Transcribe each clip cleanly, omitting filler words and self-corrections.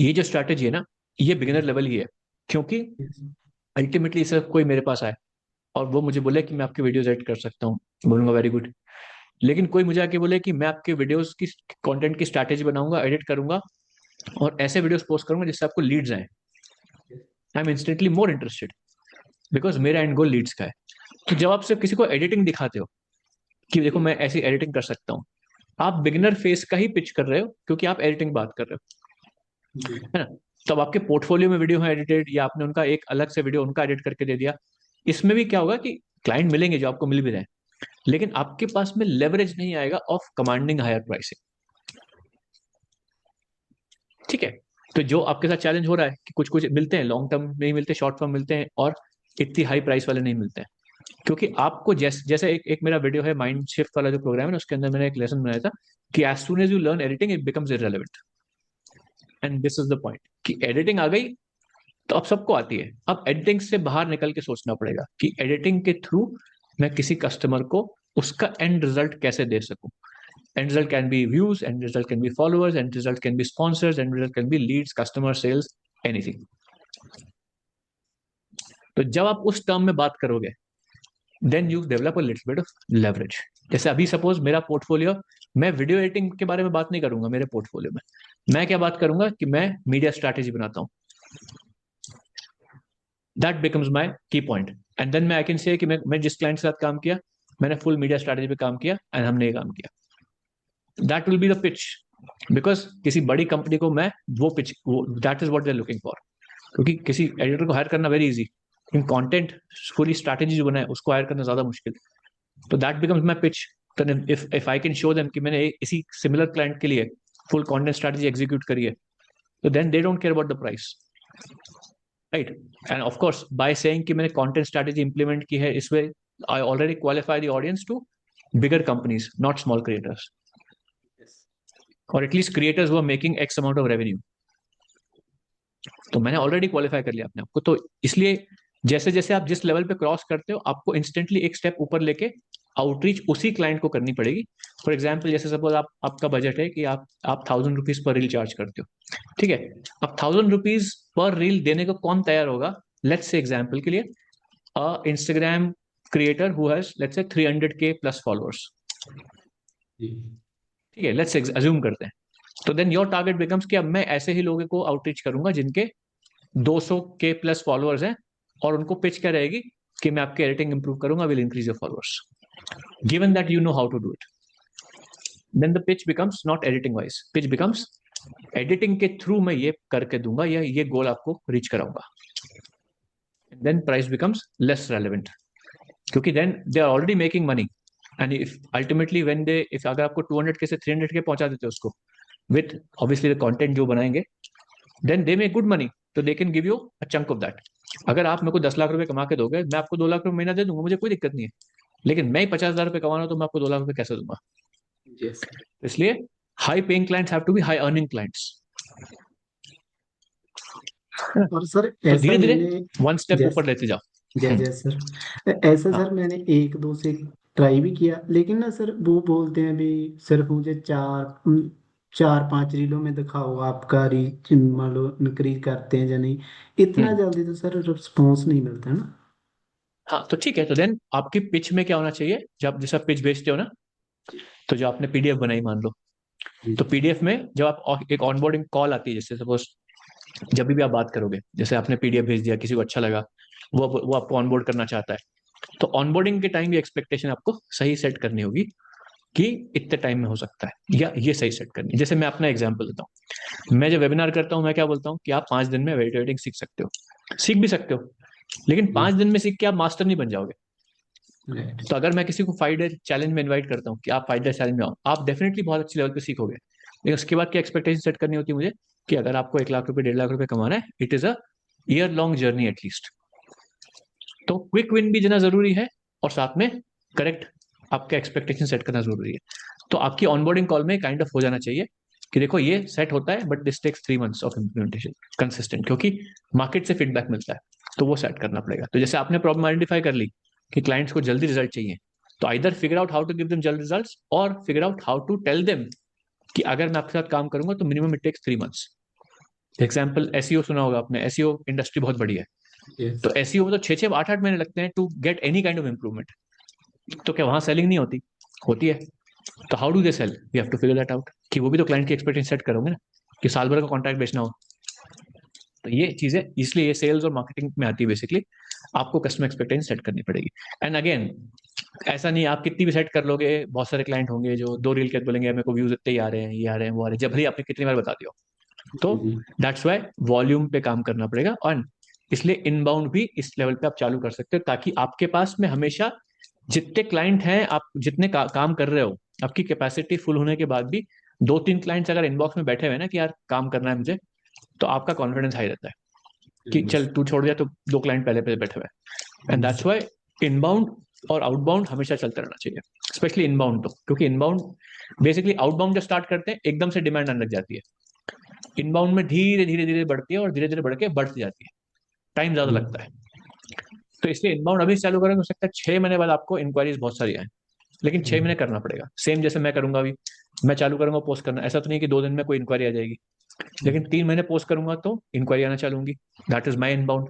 ये जो स्ट्रैटेजी है ना, ये बिगिनर लेवल ही है, क्योंकि अल्टीमेटली सिर्फ कोई मेरे पास आए और वो मुझे बोले कि मैं आपके वीडियोस एडिट कर सकता हूँ, बोलूंगा वेरी गुड। लेकिन कोई मुझे आके बोले कि मैं आपके वीडियोस की कंटेंट की स्ट्रैटेजी बनाऊंगा, एडिट करूंगा और ऐसे वीडियोस पोस्ट करूंगा जिससे आपको लीड्स आए, I am instantly more interested, because मेरा एंड गोल लीड्स का है। तो जब आप सिर्फ किसी को एडिटिंग दिखाते हो कि देखो मैं ऐसी एडिटिंग कर सकता हूँ, आप बिगिनर फेस का ही पिच कर रहे हो, क्योंकि आप एडिटिंग बात कर रहे जी। हो, है ना। तो अब आपके पोर्टफोलियो में वीडियो है एडिटेड, या आपने उनका एक अलग से वीडियो उनका एडिट करके दे दिया, इसमें भी क्या होगा कि क्लाइंट मिलेंगे जो आपको मिल भी रहे हैं, लेकिन आपके पास में लेवरेज नहीं आएगा ऑफ कमांडिंग हायर प्राइसिंग। ठीक है। तो जो आपके साथ चैलेंज हो रहा है कि कुछ कुछ मिलते हैं लॉन्ग टर्म नहीं मिलते, शॉर्ट टर्म मिलते हैं, और इतनी हाई प्राइस वाले नहीं मिलते हैं। क्योंकि आपको जैसे एक मेरा वीडियो है माइंड शिफ्ट वाला जो प्रोग्राम है ना, उसके अंदर मैंने एक लेसन बनाया था कि as soon as you learn editing it becomes irrelevant, and this is the point कि एडिटिंग आ गई तो अब सबको आती है। अब एडिटिंग से बाहर निकल के सोचना पड़ेगा कि एडिटिंग के थ्रू मैं किसी कस्टमर को उसका एंड रिजल्ट कैसे दे सकूं। End result can be views, end result can be followers, end result can be sponsors, end result can be leads, customer sales, anything. तो जब आप उस टर्म में बात करोगे, then you develop a little bit of leverage. जैसे अभी suppose मेरा पोर्टफोलियो, मैं वीडियो एडिटिंग के बारे में बात नहीं करूंगा मेरे पोर्टफोलियो में, मैं क्या बात करूंगा कि मैं मीडिया स्ट्रैटेजी बनाता हूँ। दैट बिकम्स माई की पॉइंट, एंड देन मैं आई कैन से कि मैं जिस क्लाइंट के साथ काम किया, मैंने फुल मीडिया स्ट्रैटेजी पे काम किया एंड हमने ये काम किया। That will be the pitch, because किसी बड़ी कंपनी को मैं वो पिच, वो that is what they are looking for. क्योंकि किसी एडिटर को हायर करना वेरी इजी, लेकिन कंटेंट पूरी स्ट्रैटेजी जो बनाए उसको हायर करना ज्यादा मुश्किल। तो दैट बिकम्स माई पिच। तो if I can show them कि मैंने इसी सिमिलर क्लाइंट के लिए फुल कंटेंट स्ट्रैटेजी एग्जीक्यूट करी है, तो then they don't care about the price, right. And of course by saying कि मैंने कंटेंट स्ट्रैटेजी इंप्लीमेंट की है, इसमें I already qualify the audience to bigger companies, not small creators, और at least creators who are making X amount of revenue. तो मैंने already qualify कर लिया अपने आप को। तो इसलिए जैसे जैसे आप जिस लेवल पे क्रॉस करते हो, आपको इंस्टेंटली एक स्टेप ऊपर लेके आउटरीच उसी क्लाइंट को करनी पड़ेगी। फॉर एग्जाम्पल जैसे सपोज आपका बजट है कि आप 1000 रुपीज पर रील चार्ज करते हो, ठीक है। अब 1000 रुपीज पर रील देने को कौन तैयार होगा? लेट्स से एग्जाम्पल के लिए Instagram creator who has let's say 300K plus followers, जी। ठीक है, लेट्स अज्यूम करते हैं। तो देन योर टारगेट बिकम्स कि अब मैं ऐसे ही लोगों को आउटरीच करूंगा जिनके 200K प्लस फॉलोअर्स हैं, और उनको पिच क्या रहेगी कि मैं आपकी एडिटिंग इंप्रूव करूंगा, will increase your followers, given that you know how to do it. Then the pitch becomes not editing wise, pitch becomes editing के थ्रू मैं ये करके दूंगा, या ये गोल आपको रीच कराऊंगा। Then price becomes less relevant, क्योंकि then they are already making money. And if ultimately when they, if अगर आपको 200K से 300K पहुंचा देते हो उसको विथ ऑब्वियसली द कंटेंट जो बनाएंगे, then they make good money, तो they can give you a chunk of that. अगर आप मेरे को 10 लाख रुपए कमा के दोगे, मैं आपको 2 लाख रुपए महीना दे दूंगा, मुझे कोई दिक्कत नहीं है। लेकिन मैं ही 50,000 रुपए कमा रहा हूं, तो मैं आपको 2 लाख रुपए कैसे दूंगा? यस। इसलिए high paying clients have to be high earning clients. और सर तो ऐसा धीरे धीरे मैंने, वन स्टेप जैस ऊपर लेते जाओ। जय हम्म, जय सर, ऐसा हाँ सर मैंने एक दो से ट्राई भी किया, लेकिन ना सर वो बोलते हैं भी सिर्फ मुझे चार पांच रीलों में दिखाओ आपका रीच मान लो इंक्रीज करते हैं या नहीं। इतना हम्म, जल्दी तो सर रिस्पॉन्स नहीं मिलता है ना। हाँ तो ठीक है। तो देन आपकी पिच में क्या होना चाहिए, जब जैसा पिच भेजते हो ना, जी। तो जो आपने पीडीएफ बनाई मान लो, जी। तो पीडीएफ में जब आप एक ऑनबोर्डिंग कॉल आती है, जैसे सपोज जब भी आप बात करोगे, जैसे आपने पीडीएफ भेज दिया, किसी को अच्छा लगा, वो आपको ऑनबोर्ड करना चाहता है, तो ऑनबोर्डिंग के टाइम ये एक्सपेक्टेशन आपको सही सेट करनी होगी कि इतने टाइम में हो सकता है, या ये सही सेट करनी है। जैसे मैं अपना एग्जांपल देता हूँ, मैं जब वेबिनार करता हूँ, मैं क्या बोलता हूँ कि आप 5 दिन में वीडियो एडिटिंग सीख सकते हो, सीख भी सकते हो, लेकिन जी। 5 दिन में सीख के आप मास्टर नहीं बन जाओगे। राइट। तो अगर मैं किसी को 5 डे चैलेंज में इन्वाइट करता हूँ कि आप 5 डे चैलेंज में आओ, आप डेफिनेटली बहुत अच्छी लेवल पे सीखोगे, लेकिन उसके बाद क्या एक्सपेक्टेशन सेट करनी होती है मुझे कि अगर आपको 1 लाख रुपए 1.5 लाख रुपए कमाना है, it is a year long journey at least. तो क्विक विन भी देना जरूरी है, और साथ में करेक्ट आपका एक्सपेक्टेशन सेट करना जरूरी है। तो आपकी ऑनबोर्डिंग कॉल में काइंड ऑफ हो जाना चाहिए कि देखो ये सेट होता है, but this takes 3 months of implementation consistent, क्योंकि मार्केट से फीडबैक मिलता है, तो वो सेट करना पड़ेगा। तो जैसे आपने प्रॉब्लम आइडेंटिफाई कर ली कि क्लाइंट्स को जल्दी रिजल्ट चाहिए, तो either figure out how to give them जल्द रिजल्ट, और figure out how to tell them कि अगर मैं आपके साथ काम करूंगा तो minimum it takes 3 months. Example SEO सुना होगा आपने, एसईओ इंडस्ट्री बहुत बड़ी है, Yes. तो एसईओ में तो 6-8 महीने लगते हैं to get any kind of improvement. तो क्या वहां सेलिंग नहीं होती? होती है। तो how do they sell? We have to figure that out, कि वो भी तो क्लाइंट की एक्सपेक्टेशन सेट करोगे ना, कि साल भर का कॉन्ट्रैक्ट बेचना हो। तो ये चीजें, इसलिए ये सेल्स और मार्केटिंग में आती है बेसिकली, आपको कस्टमर एक्सपेक्टेशन सेट करनी पड़ेगी। एंड अगेन, ऐसा नहीं आप कितनी भी सेट कर लोगे, बहुत सारे क्लाइंट होंगे जो 2 रील के बोलेंगे मेरे को व्यूज इतने ही आ रहे हैं, ये आ रहे हैं, वो आ रहे हैं, जब भले आपने कितनी बार बता दिया। तो जी दैट्स वाई वॉल्यूम पे काम करना पड़ेगा, और इसलिए इनबाउंड भी इस लेवल पे आप चालू कर सकते हो, ताकि आपके पास में हमेशा जितने क्लाइंट हैं, आप जितने काम कर रहे हो, आपकी कैपेसिटी फुल होने के बाद भी 2-3 क्लाइंट्स अगर इनबॉक्स में बैठे हुए ना कि यार काम करना है मुझे, तो आपका कॉन्फिडेंस हाई रहता है कि चल तू छोड़ दिया तो 2 क्लाइंट पहले पहले बैठे हुए हैं। एंड दैट्स वाई इनबाउंड और आउटबाउंड हमेशा चलता रहना चाहिए, स्पेशली इनबाउंड। तो क्योंकि इनबाउंड बेसिकली, आउटबाउंड जब स्टार्ट करते हैं एकदम से डिमांड आने लग जाती है, इनबाउंड में धीरे धीरे धीरे बढ़ती है और धीरे धीरे बढ़ के बढ़ती जाती है, टाइम ज्यादा लगता है। तो इसलिए इनबाउंड अभी चालू करेंगे, हो सकता है 6 महीने बाद आपको इंक्वायरीज बहुत सारी आए, लेकिन 6 महीने करना पड़ेगा। सेम जैसे मैं करूंगा अभी, मैं चालू करूंगा पोस्ट करना, ऐसा तो नहीं कि 2 दिन में कोई इंक्वायरी आ जाएगी, लेकिन 3 महीने पोस्ट करूंगा तो इंक्वायरी आना चालू होंगी। That is my inbound.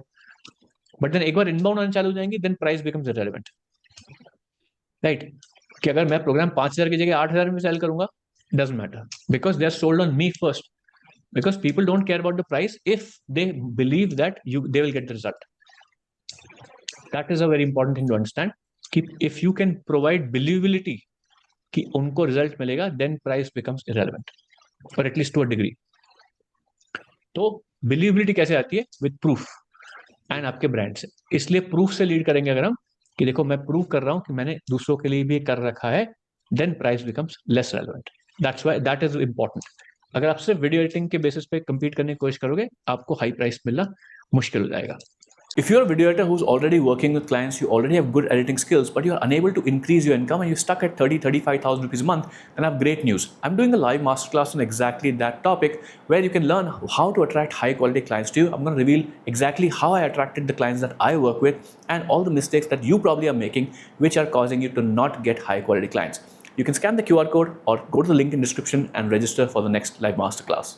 But then एक बार इनबाउंड आना चालू हो जाएंगी, then price becomes irrelevant, right? कि अगर मैं प्रोग्राम 5,000 की जगह 8,000 में सेल करूंगा, doesn't matter, because they are sold on me first, because people don't care about the price if they believe that they will get the result. That is a very important thing to understand, कि if you can provide believability कि उनको result मिलेगा, then price becomes irrelevant, or at least to a degree. तो believability कैसे आती है? with proof and आपके brand से। इसलिए प्रूफ से लीड करेंगे अगर हम, कि देखो मैं प्रूव कर रहा हूं कि मैंने दूसरों के लिए भी कर रखा है, then price becomes less relevant. That's why that is important. अगर आप सिर्फ वीडियो एडिटिंग के बेसिस पे compete करने की कोशिश करोगे, आपको हाई प्राइस मिलना मुश्किल हो जाएगा। If you're a video editor who's already working with clients, you already have good editing skills, but you're unable to increase your income and you're stuck at 35,000 rupees a month, then I have great news. I'm doing a live masterclass on exactly that topic, where you can learn how to attract high quality clients to you. I'm going to reveal exactly how I attracted the clients that I work with and all the mistakes that you probably are making, which are causing you to not get high quality clients. You can scan the QR code or go to the link in description and register for the next live masterclass.